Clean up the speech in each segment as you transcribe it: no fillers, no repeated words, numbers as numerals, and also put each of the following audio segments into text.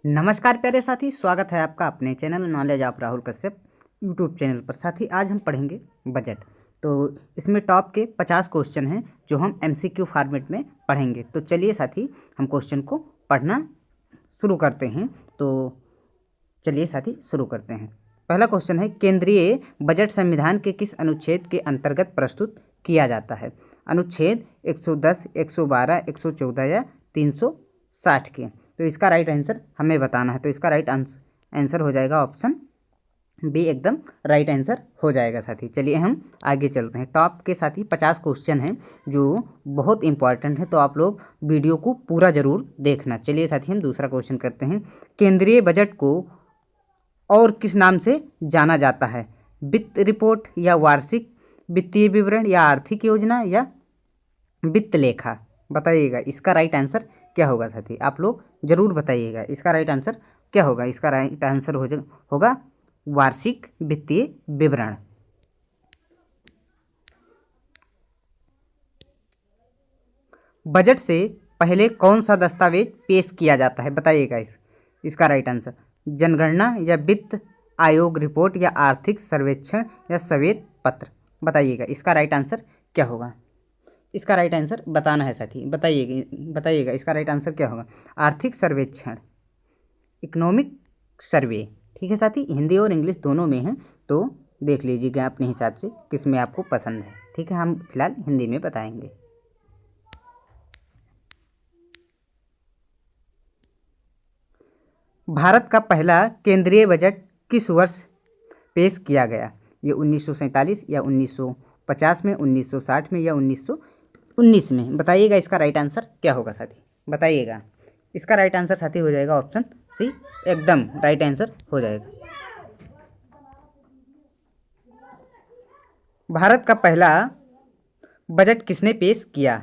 नमस्कार प्यारे साथी, स्वागत है आपका अपने channel knowledge of Rahul Kashyap YouTube channel पर। साथी आज हम पढ़ेंगे बजट। तो इसमें टॉप के 50 क्वेश्चन हैं जो हम एमसीक्यू फॉर्मेट में पढ़ेंगे। तो चलिए साथी हम क्वेश्चन को पढ़ना शुरू करते हैं। तो चलिए साथी शुरू करते हैं। पहला क्वेश्चन है, केंद्रीय बजट संविधान के किस अनुच्छेद के अंतर्गत प्रस्तुत किया जाता है? अनुच्छेद 110, 112, 114 या 360 के। तो इसका राइट आंसर हमें बताना है। तो इसका राइट आंसर हो जाएगा ऑप्शन बी, एकदम राइट आंसर हो जाएगा साथी। चलिए हम आगे चलते हैं। टॉप के साथी 50 क्वेश्चन हैं जो बहुत इंपॉर्टेंट है, तो आप लोग वीडियो को पूरा ज़रूर देखना। चलिए साथी हम दूसरा क्वेश्चन करते हैं। केंद्रीय बजट को और किस नाम से जाना जाता है? वित्त रिपोर्ट या वार्षिक वित्तीय विवरण या आर्थिक योजना या वित्त लेखा? बताइएगा इसका राइट आंसर क्या होगा साथी, आप लोग जरूर बताइएगा इसका राइट आंसर क्या होगा। इसका राइट आंसर होगा वार्षिक वित्तीय विवरण। बजट से पहले कौन सा दस्तावेज पेश किया जाता है? बताइएगा इसका राइट आंसर जनगणना या वित्त आयोग रिपोर्ट या आर्थिक सर्वेक्षण या श्वेत पत्र? बताइएगा इसका राइट आंसर क्या होगा। इसका राइट आंसर बताना है साथी, बताइएगा इसका राइट आंसर क्या होगा। आर्थिक सर्वेक्षण, इकोनॉमिक सर्वे। ठीक है साथी, हिंदी और इंग्लिश दोनों में है, तो देख लीजिएगा अपने हिसाब से किस में आपको पसंद है। ठीक है, हम फिलहाल हिंदी में बताएंगे। भारत का पहला केंद्रीय बजट किस वर्ष पेश किया गया? ये 1947 या 1950 में, 1960 में या 1919 में? बताइएगा इसका राइट आंसर क्या होगा साथी, बताइएगा। इसका राइट आंसर साथी हो जाएगा ऑप्शन सी, एकदम राइट आंसर हो जाएगा। भारत का पहला बजट किसने पेश किया?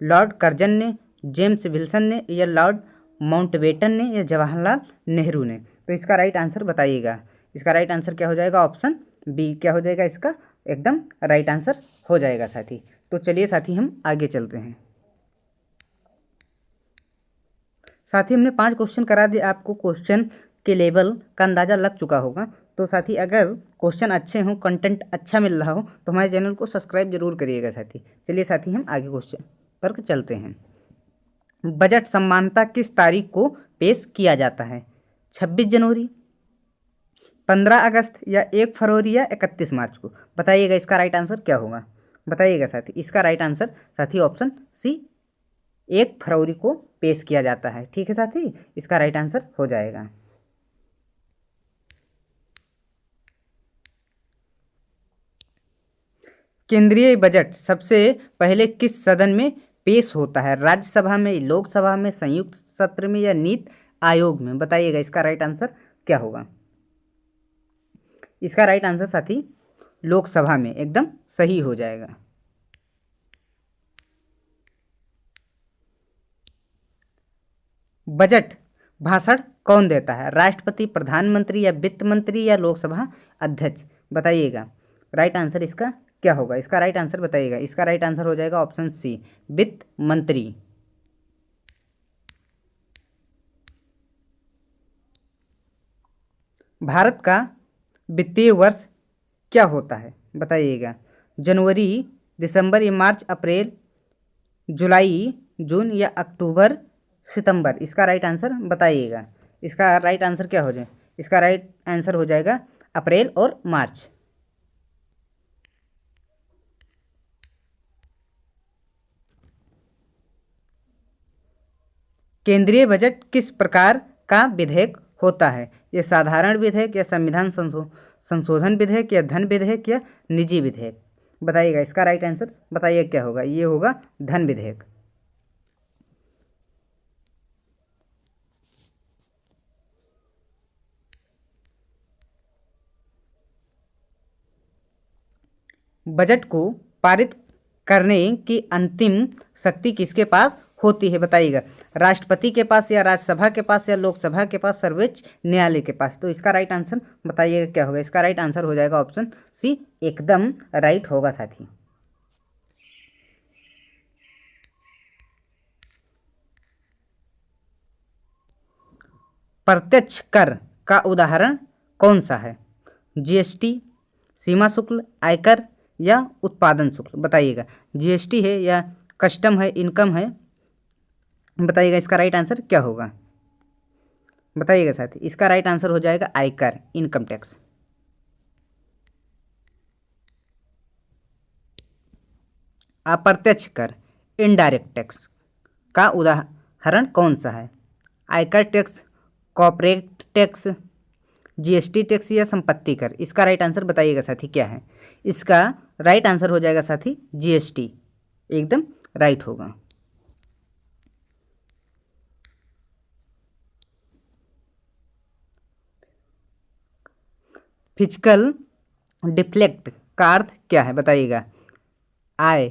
लॉर्ड कर्जन ने, जेम्स विल्सन ने या लॉर्ड माउंटबेटन ने या जवाहरलाल नेहरू ने? तो इसका राइट आंसर बताइएगा। इसका राइट आंसर क्या हो जाएगा? ऑप्शन बी क्या हो जाएगा इसका, एकदम राइट आंसर हो जाएगा साथी। तो चलिए साथी हम आगे चलते हैं। साथी हमने 5 क्वेश्चन करा दिए, आपको क्वेश्चन के लेवल का अंदाज़ा लग चुका होगा। तो साथी अगर क्वेश्चन अच्छे हों, कंटेंट अच्छा मिल रहा हो, तो हमारे चैनल को सब्सक्राइब जरूर करिएगा साथी। चलिए साथी हम आगे क्वेश्चन पर चलते हैं। बजट सामान्यतः किस तारीख को पेश किया जाता है? 26 जनवरी, 15 अगस्त या 1 फरवरी या 31 मार्च को? बताइएगा इसका राइट आंसर क्या होगा, बताइएगा साथी। इसका राइट आंसर साथी ऑप्शन सी, 1 फरवरी को पेश किया जाता है। ठीक है साथी, इसका राइट आंसर हो जाएगा। केंद्रीय बजट सबसे पहले किस सदन में पेश होता है? राज्यसभा में, लोकसभा में, संयुक्त सत्र में या नीति आयोग में? बताइएगा इसका राइट आंसर क्या होगा। इसका राइट आंसर साथी लोकसभा में, एकदम सही हो जाएगा। बजट भाषण कौन देता है? राष्ट्रपति, प्रधानमंत्री या वित्त मंत्री या लोकसभा अध्यक्ष? बताइएगा राइट आंसर इसका क्या होगा। इसका राइट आंसर बताइएगा। इसका राइट आंसर हो जाएगा ऑप्शन सी, वित्त मंत्री। भारत का वित्तीय वर्ष क्या होता है? बताइएगा। जनवरी, दिसंबर या मार्च, अप्रैल, जुलाई, जून या अक्टूबर, सितंबर? इसका राइट आंसर बताइएगा। इसका राइट आंसर क्या हो जाए? इसका राइट आंसर हो जाएगा अप्रैल और मार्च। केंद्रीय बजट किस प्रकार का विधेयक होता है? ये साधारण विधेयक या संविधान संशोधन विधेयक या धन विधेयक या निजी विधेयक? बताइएगा इसका राइट आंसर बताइए क्या होगा। ये होगा धन विधेयक। बजट को पारित करने की अंतिम शक्ति किसके पास होती है? बताइएगा। राष्ट्रपति के पास या राज्यसभा के पास या लोकसभा के पास, सर्वोच्च न्यायालय के पास? तो इसका राइट आंसर बताइएगा क्या होगा। इसका राइट आंसर हो जाएगा ऑप्शन सी, एकदम राइट होगा साथी। प्रत्यक्ष कर का उदाहरण कौन सा है? जीएसटी, सीमा शुल्क, आयकर या उत्पादन शुल्क? बताइएगा। जीएसटी है या कस्टम है, इनकम है? बताइएगा इसका राइट आंसर क्या होगा? बताइएगा साथी। इसका राइट आंसर हो जाएगा आयकर, इनकम टैक्स। अप्रत्यक्ष कर, इनडायरेक्ट टैक्स का उदाहरण कौन सा है? आयकर tax, corporate tax, GST tax या संपत्ति कर? इसका राइट आंसर बताइएगा साथी क्या है? इसका राइट आंसर हो जाएगा साथी जीएसटी, एकदम राइट होगा। फिजिकल डिफ्लेक्ट का अर्थ क्या है? बताइएगा। आय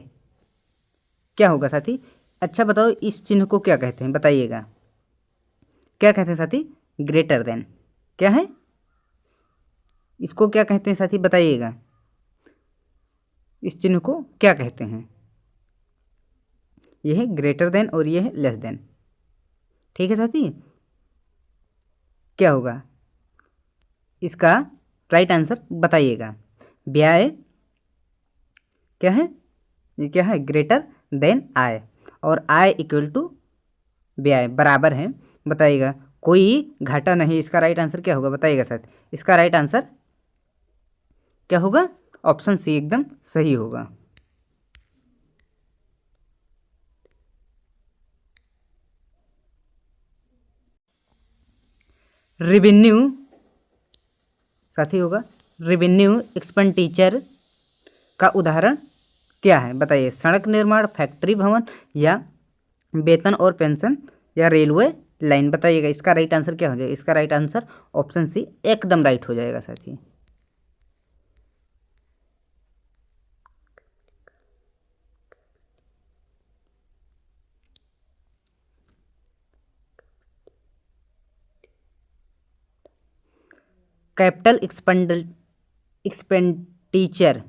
क्या होगा साथी? अच्छा बताओ, इस चिन्ह को क्या कहते हैं? बताइएगा। क्या कहते हैं साथी? Greater than. क्या है? इसको क्या कहते हैं साथी? बताइएगा। इस चिन्ह को क्या कहते हैं? यह है ग्रेटर देन और यह है लेस देन। ठीक है साथी, क्या होगा इसका राइट आंसर? बताइएगा। व्यय क्या है? ये क्या है? ग्रेटर देन आय, और आय इक्वल टू व्यय बराबर है। बताइएगा। कोई घाटा नहीं। इसका राइट आंसर क्या होगा? बताइएगा साथ। इसका राइट आंसर क्या होगा? ऑप्शन सी एकदम सही होगा। रेवेन्यू साथी होगा। रेवेन्यू एक्सपेंडिचर का उदाहरण क्या है? बताइए। सड़क निर्माण, फैक्ट्री भवन, या वेतन और पेंशन, या रेलवे लाइन? बताइएगा। इसका राइट आंसर क्या हो जाएगा? इसका राइट आंसर ऑप्शन सी एकदम राइट हो जाएगा साथी। कैपिटल एक्सपेंडिचर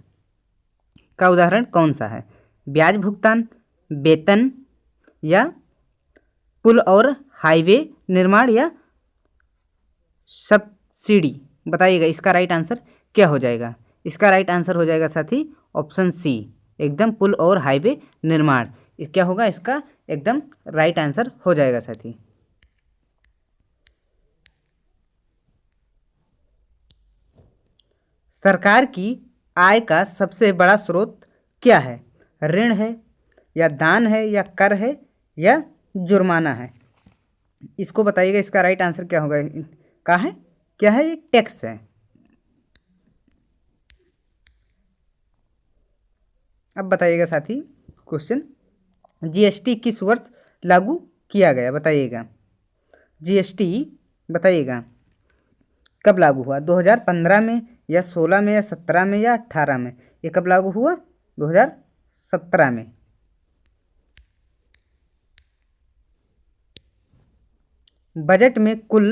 का उदाहरण कौन सा है? ब्याज भुगतान, वेतन, या पुल और हाईवे निर्माण, या सब्सिडी? बताइएगा। इसका राइट आंसर क्या हो जाएगा? इसका राइट आंसर हो जाएगा साथी ऑप्शन सी एकदम पुल और हाईवे निर्माण। क्या होगा? इसका एकदम राइट आंसर हो जाएगा साथी। सरकार की आय का सबसे बड़ा स्रोत क्या है? ऋण है, या दान है, या कर है, या जुर्माना है? इसको बताइएगा। इसका राइट आंसर क्या होगा? क्या है? क्या है? ये टैक्स है। अब बताइएगा साथी क्वेश्चन, जीएसटी किस वर्ष लागू किया गया? बताइएगा। जीएसटी बताइएगा कब लागू हुआ? 2015 में, या 16 में, या 17 में, या 18 में? ये कब लागू हुआ? 2017 में। बजट में कुल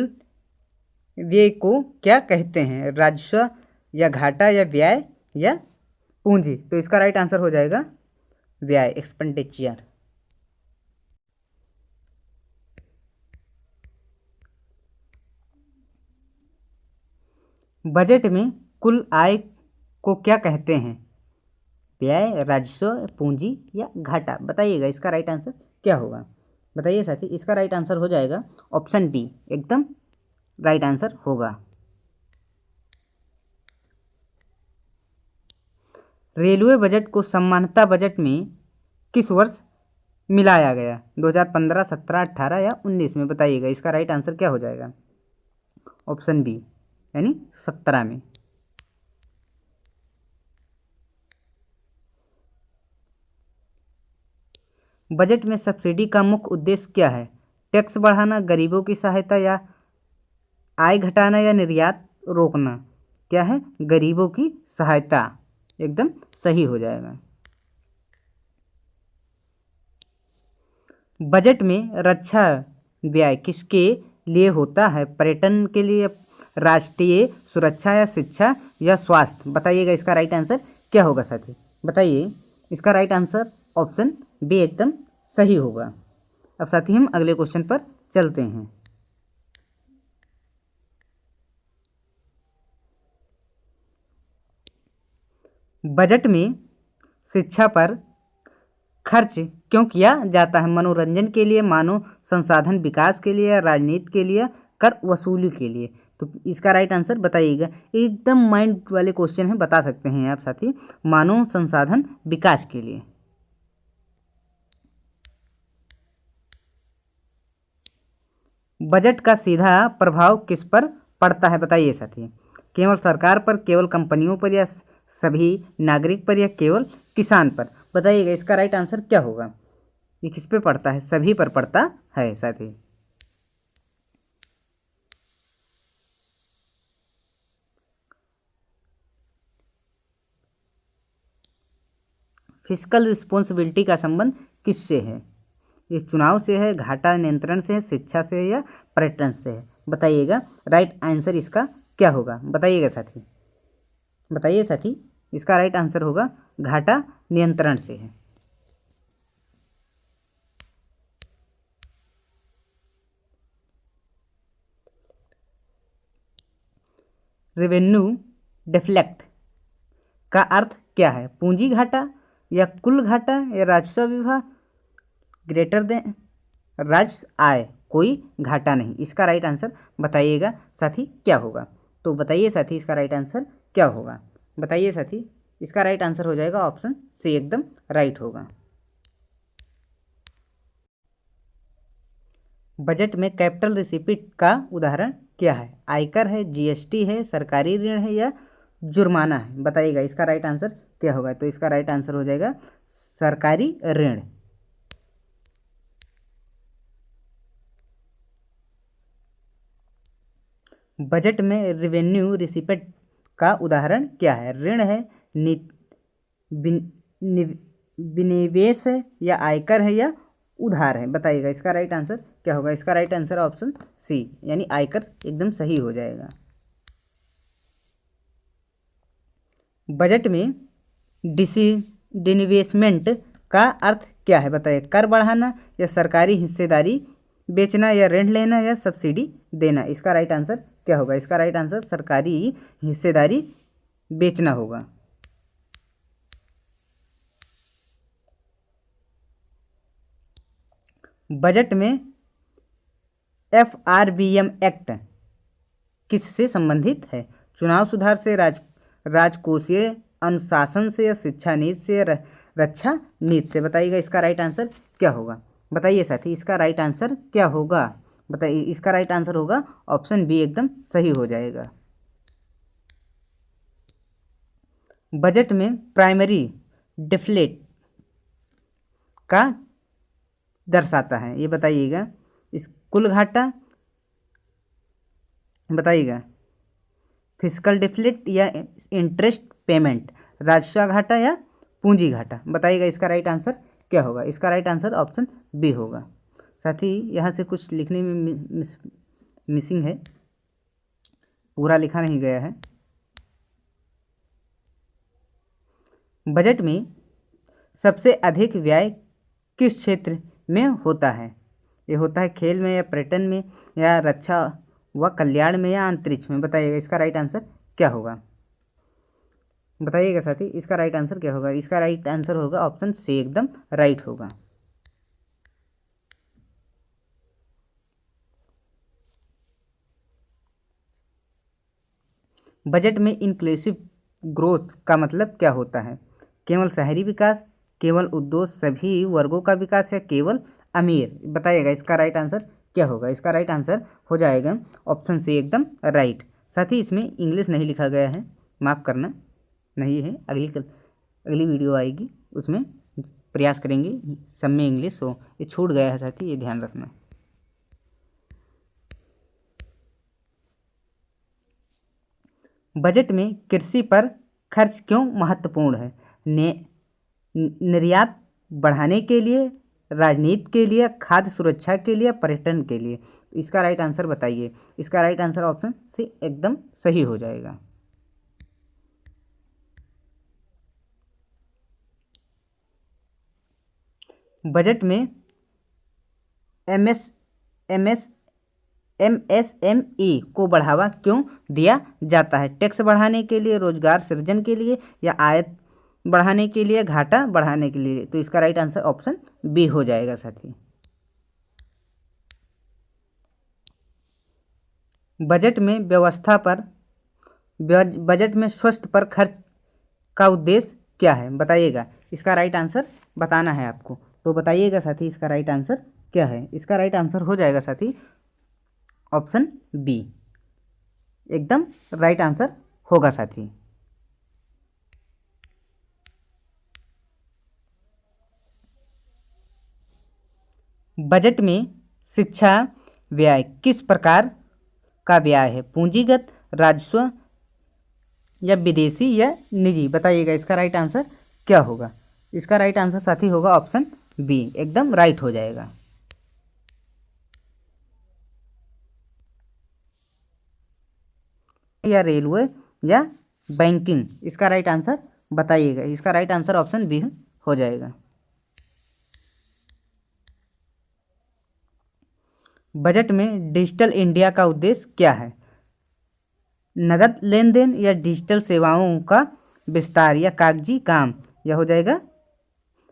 व्यय को क्या कहते हैं? राजस्व, या घाटा, या व्यय, या पूंजी? तो इसका राइट आंसर हो जाएगा व्यय, एक्सपेंडिचर। बजट में कुल आय को क्या कहते हैं? व्यय, राजस्व, पूंजी, या घाटा? बताइएगा। इसका राइट आंसर क्या होगा? बताइए साथी। इसका राइट आंसर हो जाएगा ऑप्शन बी एकदम राइट आंसर होगा। रेलवे बजट को सामान्यता बजट में किस वर्ष मिलाया गया? 2015, 17, 18 या 19 में? बताइएगा। इसका राइट आंसर क्या हो जाएगा? ऑप्शन बी यानी 17 में। बजट में सब्सिडी का मुख्य उद्देश्य क्या है? टैक्स बढ़ाना, गरीबों की सहायता, या आय घटाना, या निर्यात रोकना? क्या है? गरीबों की सहायता, एकदम सही हो जाएगा। बजट में रक्षा व्यय किसके लिए होता है? पर्यटन के लिए, राष्ट्रीय सुरक्षा, या शिक्षा, या स्वास्थ्य? बताइएगा। इसका राइट आंसर क्या होगा साथी? बताइए। इसका राइट आंसर ऑप्शन बी एकदम सही होगा। अब साथी हम अगले क्वेश्चन पर चलते हैं। बजट में शिक्षा पर खर्च क्यों किया जाता है? मनोरंजन के लिए, मानव संसाधन विकास के लिए, राजनीति के लिए, कर वसूली के लिए। तो इसका राइट आंसर बताइएगा। एकदम माइंड वाले क्वेश्चन हैं, बता सकते हैं आप साथी। मानव संसाधन विकास के लिए। बजट का सीधा प्रभाव किस पर पड़ता है बताइए साथी। केवल सरकार पर, केवल कंपनियों पर, या सभी नागरिक पर, या केवल किसान पर? बताइएगा इसका राइट आंसर क्या होगा। ये किस पे पड़ता है? सभी पर पड़ता है साथी। फिस्कल रिस्पॉन्सिबिलिटी का संबंध किससे है? ये चुनाव से है, घाटा नियंत्रण से है, शिक्षा से है, या पर्यटन से है? बताइएगा राइट आंसर इसका क्या होगा। बताइएगा साथी, बताइए साथी। इसका राइट आंसर होगा घाटा नियंत्रण से है। रेवेन्यू डिफलेक्ट का अर्थ क्या है? पूंजी घाटा, या कुल घाटा, या राजस्व विभाग ग्रेटर देन राजस्व आय, कोई घाटा नहीं। इसका राइट आंसर बताइएगा साथी क्या होगा। तो बताइए साथी इसका राइट आंसर क्या होगा। बताइए साथी इसका राइट आंसर हो जाएगा ऑप्शन सी, एकदम राइट होगा। बजट में कैपिटल रिसिप्ट का उदाहरण क्या है? आयकर है, जीएसटी है, सरकारी ऋण है, या जुर्माना है? बताइएगा इसका राइट आंसर क्या होगा। तो इसका राइट आंसर हो जाएगा सरकारी ऋण। बजट में रेवेन्यू रिसिप्ट का उदाहरण क्या है? ऋण है, विनिवेश है, या आयकर है, या उधार है? बताइएगा इसका राइट आंसर क्या होगा। इसका राइट आंसर ऑप्शन सी यानी आयकर एकदम सही हो जाएगा। बजट में डिसइन्वेस्टमेंट का अर्थ क्या है? बताइए। कर बढ़ाना, या सरकारी हिस्सेदारी बेचना, या ऋण लेना, या सब्सिडी देना? इसका राइट आंसर क्या होगा। इसका राइट आंसर सरकारी हिस्सेदारी बेचना होगा। बजट में FRBM एक्ट किससे संबंधित है? चुनाव सुधार से, राजकोषीय अनुशासन से, या शिक्षा नीति से, या रक्षा नीति से? बताइएगा इसका राइट आंसर क्या होगा। बताइए साथी इसका राइट आंसर क्या होगा। बताइए इसका राइट आंसर होगा ऑप्शन बी, एकदम सही हो जाएगा। बजट में प्राइमरी डिफलेट का दर्शाता है, ये बताइएगा। इस कुल घाटा बताइएगा, फिस्कल डिफलेट, या इंटरेस्ट पेमेंट, राजस्व घाटा, या पूंजी घाटा? बताइएगा इसका राइट आंसर क्या होगा। इसका राइट आंसर ऑप्शन बी होगा। साथ ही यहाँ से कुछ लिखने में मिसिंग है, पूरा लिखा नहीं गया है। बजट में सबसे अधिक व्यय किस क्षेत्र में होता है? ये होता है खेल में, या पर्यटन में, या रक्षा व कल्याण में, या अंतरिक्ष में? बताइएगा इसका राइट आंसर क्या होगा। बताइएगा साथी इसका राइट आंसर क्या होगा। इसका राइट आंसर होगा ऑप्शन सी, एकदम राइट होगा। बजट में इंक्लूसिव ग्रोथ का मतलब क्या होता है? केवल शहरी विकास, केवल उद्योग, सभी वर्गों का विकास, या केवल अमीर? बताइएगा इसका राइट आंसर क्या होगा। इसका राइट आंसर हो जाएगा ऑप्शन सी, एकदम राइट। साथ ही इसमें इंग्लिश नहीं लिखा गया है, माफ़ करना, नहीं है। अगली वीडियो आएगी उसमें प्रयास करेंगे सब में इंग्लिश हो। ये छूट गया है साथी, ये ध्यान रखना। बजट में कृषि पर खर्च क्यों महत्वपूर्ण है? निर्यात बढ़ाने के लिए, राजनीति के लिए, खाद्य सुरक्षा के लिए, पर्यटन के लिए? इसका राइट आंसर बताइए। इसका राइट आंसर ऑप्शन सी एकदम सही हो जाएगा। बजट में MSME को बढ़ावा क्यों दिया जाता है? टैक्स बढ़ाने के लिए, रोजगार सृजन के लिए, या आय बढ़ाने के लिए, घाटा बढ़ाने के लिए, तो इसका राइट आंसर ऑप्शन बी हो जाएगा साथी। बजट में व्यवस्था पर बजट में स्वास्थ्य पर खर्च का उद्देश्य क्या है, बताइएगा। इसका राइट आंसर बताना है आपको, तो बताइएगा साथी इसका राइट आंसर क्या है। इसका राइट आंसर हो जाएगा साथी ऑप्शन बी, एकदम राइट आंसर होगा साथी। बजट में शिक्षा व्यय किस प्रकार का व्यय है, पूंजीगत, राजस्व या विदेशी या निजी, बताइएगा इसका राइट आंसर क्या होगा। इसका राइट आंसर साथी होगा ऑप्शन बी, एकदम राइट हो जाएगा। या रेलवे या बैंकिंग, इसका राइट आंसर बताइएगा। इसका राइट आंसर ऑप्शन बी हो जाएगा। बजट में डिजिटल इंडिया का उद्देश्य क्या है, नगद लेन देन या डिजिटल सेवाओं का विस्तार या कागजी काम, यह हो जाएगा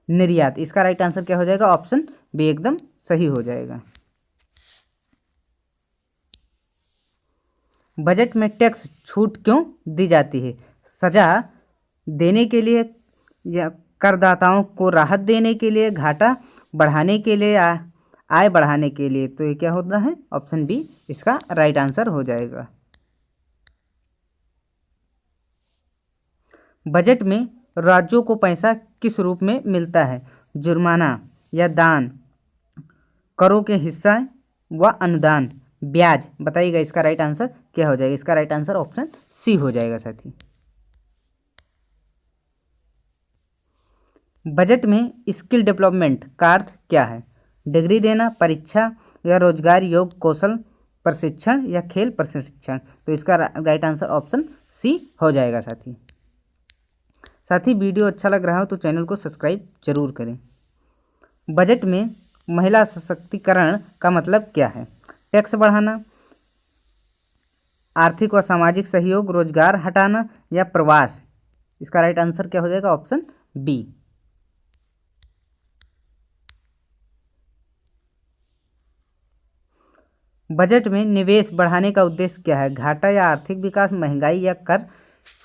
निर्यात। इसका राइट आंसर क्या हो जाएगा, ऑप्शन बी एकदम सही हो जाएगा। बजट में टैक्स छूट क्यों दी जाती है, सजा देने के लिए या करदाताओं को राहत देने के लिए, घाटा बढ़ाने के लिए, आय बढ़ाने के लिए, तो ये क्या होता है, ऑप्शन बी इसका राइट आंसर हो जाएगा। बजट में राज्यों को पैसा किस रूप में मिलता है, जुर्माना या दान, करों के हिस्सा व अनुदान, ब्याज, बताइएगा इसका राइट आंसर क्या हो जाएगा। इसका राइट आंसर ऑप्शन सी हो जाएगा साथी। बजट में स्किल डेवलपमेंट का अर्थ क्या है, डिग्री देना, परीक्षा या रोजगार योग कौशल प्रशिक्षण या खेल प्रशिक्षण, तो इसका राइट आंसर ऑप्शन सी हो जाएगा साथी। साथी वीडियो अच्छा लग रहा हो तो चैनल को सब्सक्राइब जरूर करें। बजट में महिला सशक्तिकरण का मतलब क्या है, टैक्स बढ़ाना, आर्थिक व सामाजिक सहयोग, रोजगार हटाना या प्रवास, इसका राइट आंसर क्या हो जाएगा, ऑप्शन बी। बजट में निवेश बढ़ाने का उद्देश्य क्या है, घाटा या आर्थिक विकास, महंगाई या कर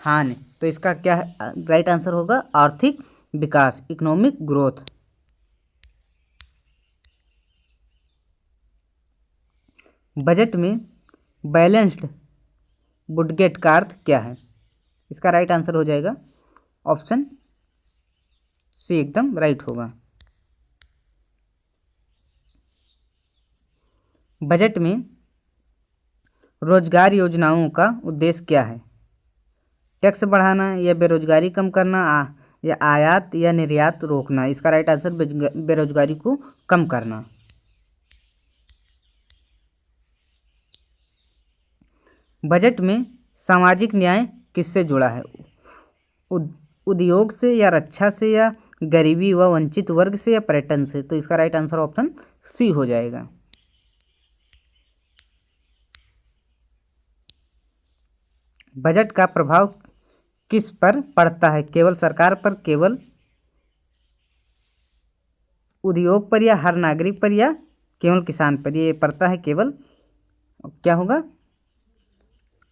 हानि, तो इसका क्या राइट आंसर होगा, आर्थिक विकास, इकोनॉमिक ग्रोथ। बजट में बैलेंस्ड बजट का अर्थ क्या है, इसका राइट आंसर हो जाएगा ऑप्शन सी, एकदम राइट होगा। बजट में रोजगार योजनाओं का उद्देश्य क्या है, टैक्स बढ़ाना या बेरोजगारी कम करना, या आयात या निर्यात रोकना, इसका राइट आंसर बेरोजगारी को कम करना। बजट में सामाजिक न्याय किससे जुड़ा है, उद्योग से या रक्षा से या गरीबी व वंचित वर्ग से या पर्यटन से, तो इसका राइट आंसर ऑप्शन सी हो जाएगा। बजट का प्रभाव किस पर पड़ता है, केवल सरकार पर, केवल उद्योग पर, या हर नागरिक पर, या केवल किसान पर, ये पड़ता है केवल, क्या होगा,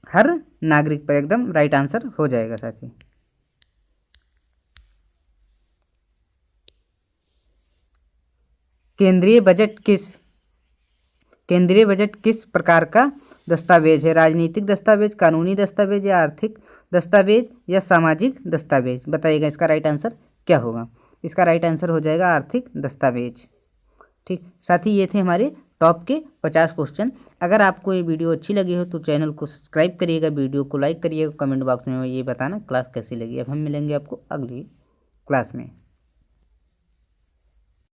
हर नागरिक पर, एकदम राइट आंसर हो जाएगा साथी। केंद्रीय बजट किस प्रकार का दस्तावेज है, राजनीतिक दस्तावेज, कानूनी दस्तावेज या आर्थिक दस्तावेज या सामाजिक दस्तावेज, बताइएगा इसका राइट आंसर क्या होगा। इसका राइट आंसर हो जाएगा आर्थिक दस्तावेज। ठीक साथी, ये थे हमारे टॉप के 50 क्वेश्चन। अगर आपको ये वीडियो अच्छी लगी हो तो चैनल को सब्सक्राइब करिएगा, वीडियो को लाइक करिएगा, कमेंट बॉक्स में ये बताना क्लास कैसी लगी। अब हम मिलेंगे आपको अगली क्लास में।